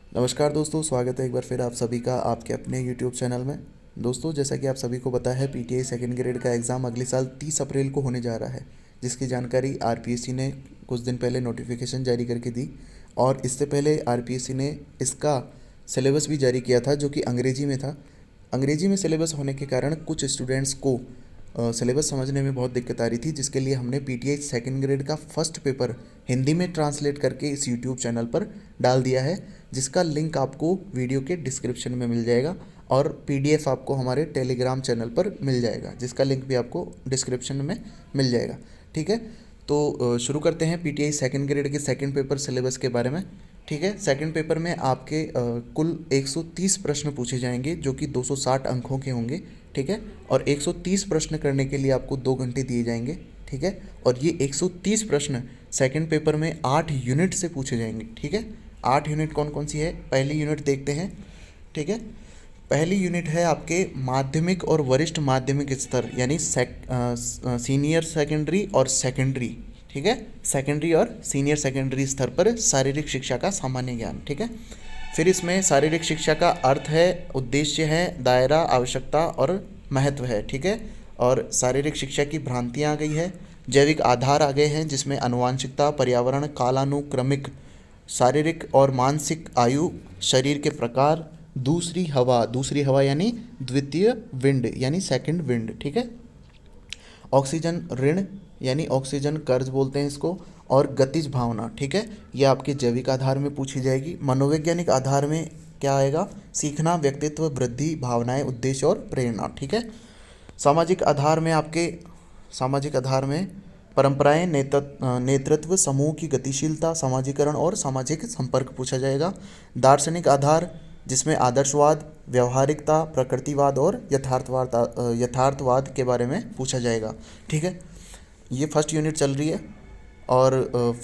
नमस्कार दोस्तों, स्वागत है एक बार फिर आप सभी का आपके अपने यूट्यूब चैनल में। दोस्तों, जैसा कि आप सभी को पता है, पीटीआई सेकंड ग्रेड का एग्ज़ाम अगले साल 30 अप्रैल को होने जा रहा है, जिसकी जानकारी आरपीएससी ने कुछ दिन पहले नोटिफिकेशन जारी करके दी। और इससे पहले आरपीएससी ने इसका सिलेबस भी जारी किया था, जो कि अंग्रेजी में था। अंग्रेजी में सिलेबस होने के कारण कुछ स्टूडेंट्स को सिलेबस समझने में बहुत दिक्कत आ रही थी, जिसके लिए हमने पीटीआई सेकंड ग्रेड का फर्स्ट पेपर हिंदी में ट्रांसलेट करके इस यूट्यूब चैनल पर डाल दिया है, जिसका लिंक आपको वीडियो के डिस्क्रिप्शन में मिल जाएगा और पीडीएफ आपको हमारे टेलीग्राम चैनल पर मिल जाएगा, जिसका लिंक भी आपको डिस्क्रिप्शन में मिल जाएगा। ठीक है, तो शुरू करते हैं पीटीआई सेकंड ग्रेड के सेकंड पेपर सिलेबस के बारे में। ठीक है, सेकंड पेपर में आपके कुल 130 प्रश्न पूछे जाएंगे, जो कि 260 अंकों के होंगे। ठीक है, और 130 प्रश्न करने के लिए आपको 2 घंटे दिए जाएंगे। ठीक है, और ये 130 प्रश्न सेकंड पेपर में 8 यूनिट से पूछे जाएंगे। ठीक है, 8 यूनिट कौन कौन सी है, पहली यूनिट देखते हैं। ठीक है, पहली यूनिट है आपके माध्यमिक और वरिष्ठ माध्यमिक स्तर, यानी सीनियर सेकेंडरी और सेकेंडरी। ठीक है, सेकेंडरी और सीनियर सेकेंडरी स्तर पर शारीरिक शिक्षा का सामान्य ज्ञान। ठीक है, फिर इसमें शारीरिक शिक्षा का अर्थ है, उद्देश्य है, दायरा, आवश्यकता और महत्व है। ठीक है, और शारीरिक शिक्षा की भ्रांतियाँ आ गई है, जैविक आधार आ गए हैं, जिसमें आनुवांशिकता, पर्यावरण, कालानुक्रमिक, शारीरिक और मानसिक आयु, शरीर के प्रकार, दूसरी हवा यानी द्वितीय विंड यानी सेकंड विंड। ठीक है, ऑक्सीजन ऋण यानी ऑक्सीजन कर्ज बोलते हैं इसको, और गतिज भावना। ठीक है, ये आपके जैविक आधार में पूछी जाएगी। मनोवैज्ञानिक आधार में क्या आएगा, सीखना, व्यक्तित्व वृद्धि, भावनाएं, उद्देश्य और प्रेरणा। ठीक है, सामाजिक आधार में परंपराएं, नेतृत्व, समूह की गतिशीलता, समाजीकरण और सामाजिक संपर्क पूछा जाएगा। दार्शनिक आधार, जिसमें आदर्शवाद, व्यवहारिकता, प्रकृतिवाद और यथार्थवाद के बारे में पूछा जाएगा। ठीक है, ये फर्स्ट यूनिट चल रही है। और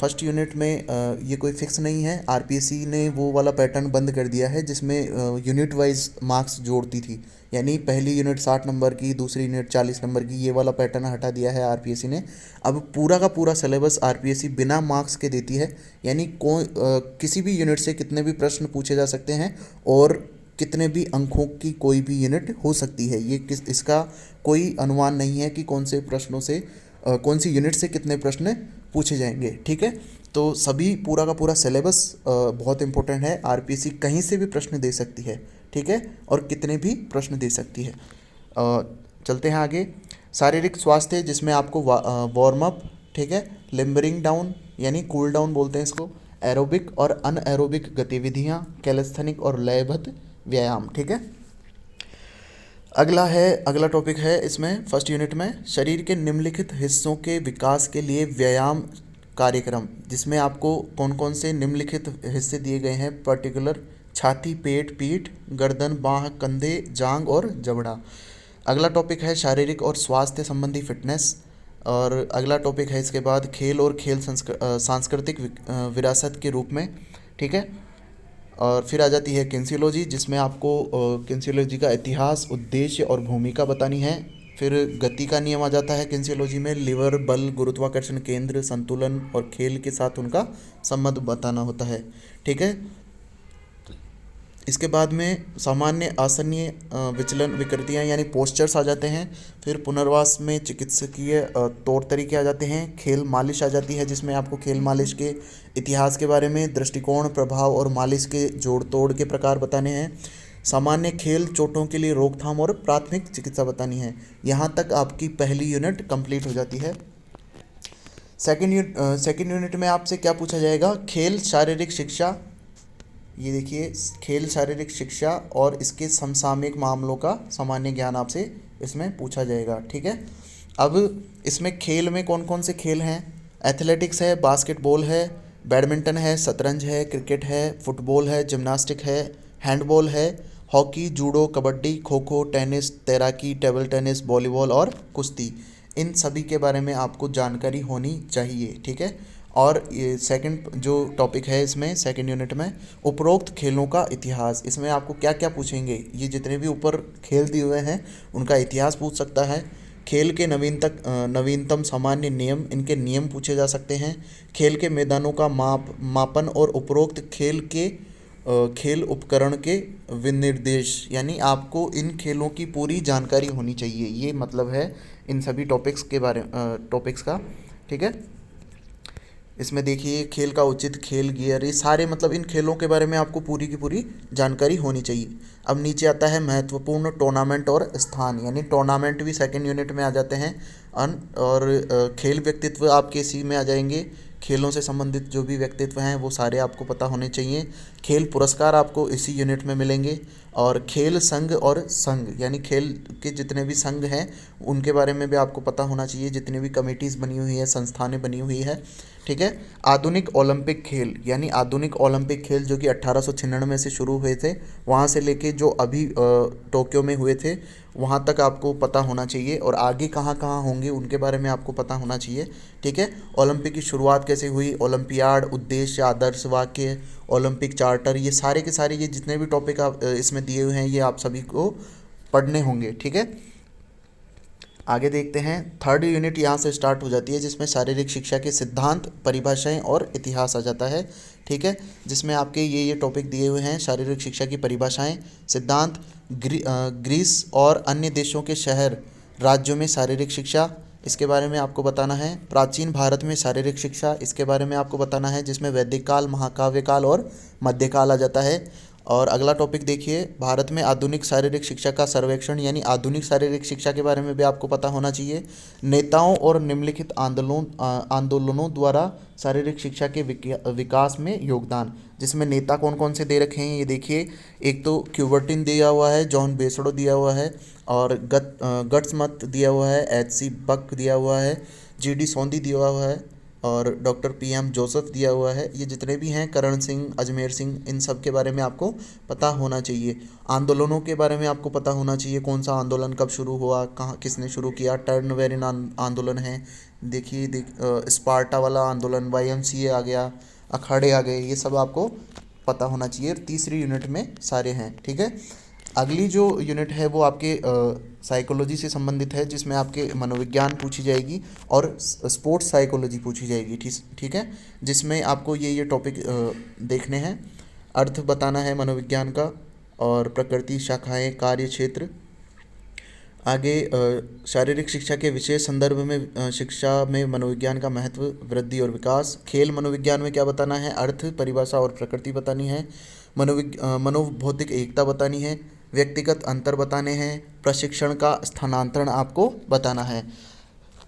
फर्स्ट यूनिट में ये कोई फिक्स नहीं है, आरपीएससी ने वो वाला पैटर्न बंद कर दिया है जिसमें यूनिट वाइज मार्क्स जोड़ती थी। यानी पहली यूनिट 60 नंबर की, दूसरी यूनिट 40 नंबर की, ये वाला पैटर्न हटा दिया है आरपीएससी ने। अब पूरा का पूरा सिलेबस आरपीएससी बिना मार्क्स के देती है, यानी किसी भी यूनिट से कितने भी प्रश्न पूछे जा सकते हैं और कितने भी अंकों की कोई भी यूनिट हो सकती है। इसका कोई अनुमान नहीं है कि कौन से प्रश्नों से कौन सी यूनिट से कितने प्रश्न पूछे जाएंगे। ठीक है, तो सभी पूरा का पूरा सिलेबस बहुत इंपॉर्टेंट है, आरपीएससी कहीं से भी प्रश्न दे सकती है। ठीक है, और कितने भी प्रश्न दे सकती है। चलते हैं आगे। शारीरिक स्वास्थ्य, जिसमें आपको वार्म अप, ठीक है, लिम्बरिंग डाउन यानी कूल डाउन बोलते हैं इसको, एरोबिक और अनएरोबिक गतिविधियाँ, कैलेस्थेनिक और लयबद्ध व्यायाम। ठीक है, अगला टॉपिक है इसमें फर्स्ट यूनिट में, शरीर के निम्नलिखित हिस्सों के विकास के लिए व्यायाम कार्यक्रम, जिसमें आपको कौन कौन से निम्नलिखित हिस्से दिए गए हैं पर्टिकुलर, छाती, पेट, पीठ, गर्दन, बाह, कंधे, जांग और जबड़ा। अगला टॉपिक है शारीरिक और स्वास्थ्य संबंधी फिटनेस। और अगला टॉपिक है इसके बाद खेल और खेल सांस्कृतिक विरासत के रूप में। ठीक है, और फिर आ जाती है किन्सियोलॉजी, जिसमें आपको किन्सियोलॉजी का इतिहास, उद्देश्य और भूमिका बतानी है। फिर गति का नियम आ जाता है किन्सियोलॉजी में, लिवर, बल, गुरुत्वाकर्षण केंद्र, संतुलन और खेल के साथ उनका संबंध बताना होता है। ठीक है, इसके बाद में सामान्य आसनीय विचलन विकृतियाँ यानी पोस्चर्स आ जाते हैं। फिर पुनर्वास में चिकित्सकीय तौर तरीके आ जाते हैं। खेल मालिश आ जाती है, जिसमें आपको खेल मालिश के इतिहास के बारे में, दृष्टिकोण, प्रभाव और मालिश के जोड़ तोड़ के प्रकार बताने हैं। सामान्य खेल चोटों के लिए रोकथाम और प्राथमिक चिकित्सा बतानी है। यहाँ तक आपकी पहली यूनिट कंप्लीट हो जाती है। सेकेंड यूनिट में आपसे क्या पूछा जाएगा, खेल शारीरिक शिक्षा। ये देखिए, खेल शारीरिक शिक्षा और इसके समसामयिक मामलों का सामान्य ज्ञान आपसे इसमें पूछा जाएगा। ठीक है, अब इसमें खेल में कौन कौन से खेल हैं, एथलेटिक्स है, बास्केटबॉल है, बैडमिंटन है, शतरंज है, क्रिकेट है, फुटबॉल है, जिम्नास्टिक है, हैंडबॉल है, hockey, judo, kabaddi, kho kho, tennis, तैराकी, टेबल टेनिस, वॉलीबॉल और कुश्ती। इन सभी के बारे में आपको जानकारी होनी चाहिए। ठीक है, और ये सेकंड जो टॉपिक है इसमें सेकंड यूनिट में, उपरोक्त खेलों का इतिहास। इसमें आपको क्या क्या पूछेंगे, ये जितने भी ऊपर खेल दिए हुए हैं उनका इतिहास पूछ सकता है। खेल के नवीनतम सामान्य नियम, इनके नियम पूछे जा सकते हैं। खेल के मैदानों का मापन और उपरोक्त खेल के खेल उपकरण के विनिर्देश, यानी आपको इन खेलों की पूरी जानकारी होनी चाहिए, ये मतलब है इन सभी टॉपिक्स का। ठीक है, इसमें देखिए खेल का उचित खेल गियर, ये सारे मतलब इन खेलों के बारे में आपको पूरी की पूरी जानकारी होनी चाहिए। अब नीचे आता है महत्वपूर्ण टूर्नामेंट और स्थान, यानी टूर्नामेंट भी सेकंड यूनिट में आ जाते हैं। और खेल व्यक्तित्व आपके इसी में आ जाएंगे। खेलों से संबंधित जो भी व्यक्तित्व हैं वो सारे आपको पता होने चाहिए। खेल पुरस्कार आपको इसी यूनिट में मिलेंगे। और खेल संघ और संघ, यानी खेल के जितने भी संघ हैं उनके बारे में भी आपको पता होना चाहिए, जितनी भी कमेटीज़ बनी हुई है, संस्थानें बनी हुई है। ठीक है, आधुनिक ओलंपिक खेल, यानी आधुनिक ओलंपिक खेल जो कि 1896 से शुरू हुए थे, वहाँ से लेके जो अभी टोक्यो में हुए थे वहाँ तक आपको पता होना चाहिए, और आगे कहाँ कहाँ होंगे उनके बारे में आपको पता होना चाहिए। ठीक है, ओलंपिक की शुरुआत कैसे हुई, ओलंपियाड, उद्देश्य, आदर्श वाक्य, ओलंपिक चार्टर, ये सारे के सारे ये जितने भी टॉपिक आप इसमें दिए हुए हैं ये आप सभी को पढ़ने होंगे। ठीक है, आगे देखते हैं। थर्ड यूनिट यहाँ से स्टार्ट हो जाती है, जिसमें शारीरिक शिक्षा के सिद्धांत, परिभाषाएं और इतिहास आ जाता है। ठीक है, जिसमें आपके ये टॉपिक दिए हुए हैं, शारीरिक शिक्षा की परिभाषाएं, सिद्धांत, ग्रीस और अन्य देशों के शहर राज्यों में शारीरिक शिक्षा, इसके बारे में आपको बताना है। प्राचीन भारत में शारीरिक शिक्षा, इसके बारे में आपको बताना है, जिसमें वैदिक काल, महाकाव्य काल और मध्यकाल आ जाता है। और अगला टॉपिक देखिए, भारत में आधुनिक शारीरिक शिक्षा का सर्वेक्षण, यानी आधुनिक शारीरिक शिक्षा के बारे में भी आपको पता होना चाहिए। नेताओं और निम्नलिखित आंदोलनों द्वारा शारीरिक शिक्षा के विकास में योगदान, जिसमें नेता कौन कौन से दे रखे हैं ये देखिए। एक तो क्यूबर्टिन दिया हुआ है, जॉन बेसड़ो दिया हुआ है, और गट्समत दिया हुआ है, एच.सी. बक दिया हुआ है, जी.डी. सोंदी दिया हुआ है, और डॉक्टर पी.एम. जोसेफ दिया हुआ है। ये जितने भी हैं, करण सिंह, अजमेर सिंह, इन सब के बारे में आपको पता होना चाहिए। आंदोलनों के बारे में आपको पता होना चाहिए, कौन सा आंदोलन कब शुरू हुआ, कहाँ किसने शुरू किया। टर्नवेरिन आंदोलन है, देखिए स्पार्टा वाला आंदोलन, YMCA आ गया, अखाड़े आ गए, ये सब आपको पता होना चाहिए। तीसरी यूनिट में सारे हैं। ठीक है, अगली जो यूनिट है वो आपके साइकोलॉजी से संबंधित है, जिसमें आपके मनोविज्ञान पूछी जाएगी और स्पोर्ट्स साइकोलॉजी पूछी जाएगी। ठीक है, जिसमें आपको ये टॉपिक देखने हैं। अर्थ बताना है मनोविज्ञान का, और प्रकृति, शाखाएं, कार्य क्षेत्र। आगे शारीरिक शिक्षा के विशेष संदर्भ में शिक्षा में मनोविज्ञान का महत्व, वृद्धि और विकास। खेल मनोविज्ञान में क्या बताना है, अर्थ, परिभाषा और प्रकृति बतानी है। मनोभौतिक एकता बतानी है, व्यक्तिगत अंतर बताने हैं, प्रशिक्षण का स्थानांतरण आपको बताना है।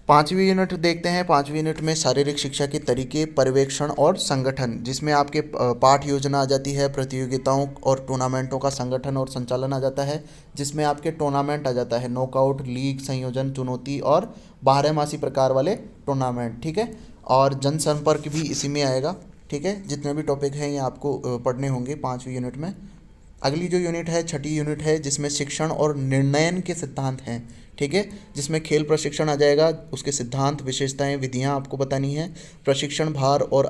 पाँचवीं यूनिट देखते हैं। पाँचवीं यूनिट में शारीरिक शिक्षा के तरीके, पर्यवेक्षण और संगठन, जिसमें आपके पाठ योजना आ जाती है, प्रतियोगिताओं और टूर्नामेंटों का संगठन और संचालन आ जाता है, जिसमें आपके टूर्नामेंट आ जाता है, नॉकआउट, लीग, संयोजन, चुनौती और बारहमासी प्रकार वाले टूर्नामेंट। ठीक है, और जनसंपर्क भी इसी में आएगा। ठीक है, जितने भी टॉपिक हैं ये आपको पढ़ने होंगे पाँचवीं यूनिट में। अगली जो यूनिट है, छठी यूनिट है, जिसमें शिक्षण और निर्णयन के सिद्धांत हैं। ठीक है, जिसमें खेल प्रशिक्षण आ जाएगा, उसके सिद्धांत, विशेषताएं, विधियां आपको बतानी है। प्रशिक्षण, भार और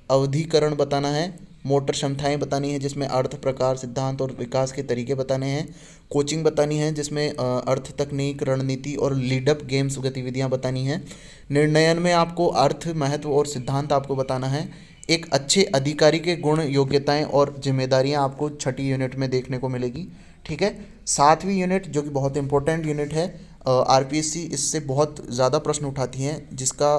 अवधिकरण बताना है। मोटर क्षमताएं बतानी है, जिसमें अर्थ, प्रकार, सिद्धांत और विकास के तरीके बताने हैं। कोचिंग बतानी है, जिसमें अर्थ, तकनीक, रणनीति और लीडअप गेम्स गतिविधियां बतानी हैं। निर्णयन में आपको अर्थ, महत्व और सिद्धांत आपको बताना है। एक अच्छे अधिकारी के गुण, योग्यताएं और जिम्मेदारियां आपको छठी यूनिट में देखने को मिलेगी। ठीक है, सातवीं यूनिट जो कि बहुत इंपॉर्टेंट यूनिट है, RPSC इससे बहुत ज़्यादा प्रश्न उठाती हैं, जिसका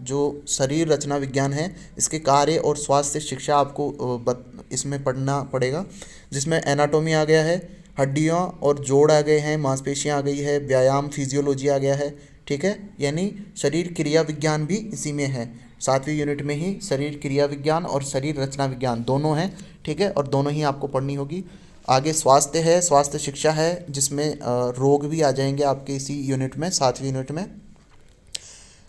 जो शरीर रचना विज्ञान है, इसके कार्य और स्वास्थ्य शिक्षा आपको इसमें पढ़ना पड़ेगा, जिसमें एनाटॉमी आ गया है, हड्डियाँ और जोड़ आ गए हैं, मांसपेशियाँ आ गई है, व्यायाम, फिजियोलॉजी आ गया है। ठीक है, यानी शरीर क्रिया विज्ञान भी इसी में है। सातवीं यूनिट में ही शरीर क्रिया विज्ञान और शरीर रचना विज्ञान दोनों हैं। ठीक है, और दोनों ही आपको पढ़नी होगी। आगे स्वास्थ्य है, स्वास्थ्य शिक्षा है, जिसमें रोग भी आ जाएंगे आपके इसी यूनिट में, सातवीं यूनिट में।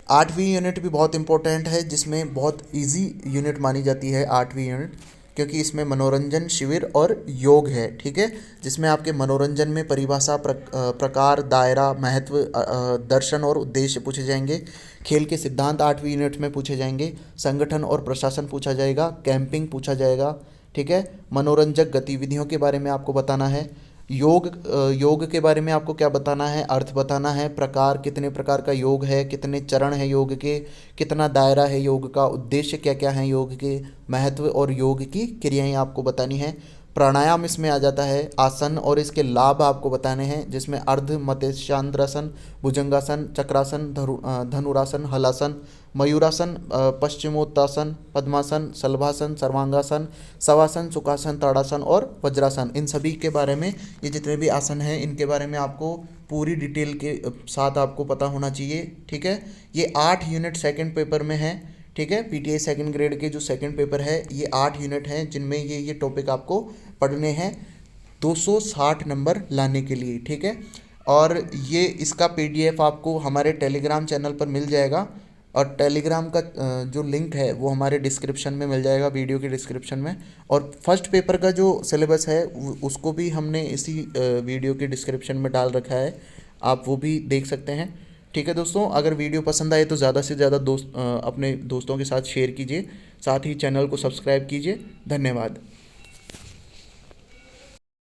आठवीं यूनिट भी बहुत इंपॉर्टेंट है, जिसमें बहुत इजी यूनिट मानी जाती है आठवीं यूनिट, क्योंकि इसमें मनोरंजन, शिविर और योग है। ठीक है, जिसमें आपके मनोरंजन में परिभाषा, प्रकार, दायरा, महत्व, दर्शन और उद्देश्य पूछे जाएंगे। खेल के सिद्धांत आठवीं यूनिट में पूछे जाएंगे। संगठन और प्रशासन पूछा जाएगा। कैंपिंग पूछा जाएगा। ठीक है, मनोरंजक गतिविधियों के बारे में आपको बताना है। योग के बारे में आपको क्या बताना है, अर्थ बताना है, प्रकार कितने प्रकार का योग है, कितने चरण है योग के, कितना दायरा है योग का, उद्देश्य क्या क्या है योग के, महत्व और योग की क्रियाएं आपको बतानी है। प्राणायाम इसमें आ जाता है, आसन और इसके लाभ आपको बताने हैं, जिसमें अर्ध मत्स्यांद्रासन, भुजंगासन, चक्रासन, धनुरासन, हलासन, मयूरासन, पश्चिमोत्तासन, पद्मासन, शलभासन, सर्वांगासन, शवासन, सुखासन, ताड़ासन और वज्रासन, इन सभी के बारे में, ये जितने भी आसन हैं इनके बारे में आपको पूरी डिटेल के साथ आपको पता होना चाहिए। ठीक है, ये 8 यूनिट सेकंड पेपर में है। ठीक है, पीटीआई सेकंड ग्रेड के जो सेकंड पेपर है ये 8 यूनिट हैं, जिनमें ये टॉपिक आपको पढ़ने हैं 260 नंबर लाने के लिए। ठीक है, और ये इसका पीडीएफ आपको हमारे टेलीग्राम चैनल पर मिल जाएगा, और टेलीग्राम का जो लिंक है वो हमारे डिस्क्रिप्शन में मिल जाएगा, वीडियो के डिस्क्रिप्शन में। और फर्स्ट पेपर का जो सिलेबस है उसको भी हमने इसी वीडियो के डिस्क्रिप्शन में डाल रखा है, आप वो भी देख सकते हैं। ठीक है दोस्तों, अगर वीडियो पसंद आए तो ज़्यादा से ज़्यादा अपने दोस्तों के साथ शेयर कीजिए, साथ ही चैनल को सब्सक्राइब कीजिए। धन्यवाद।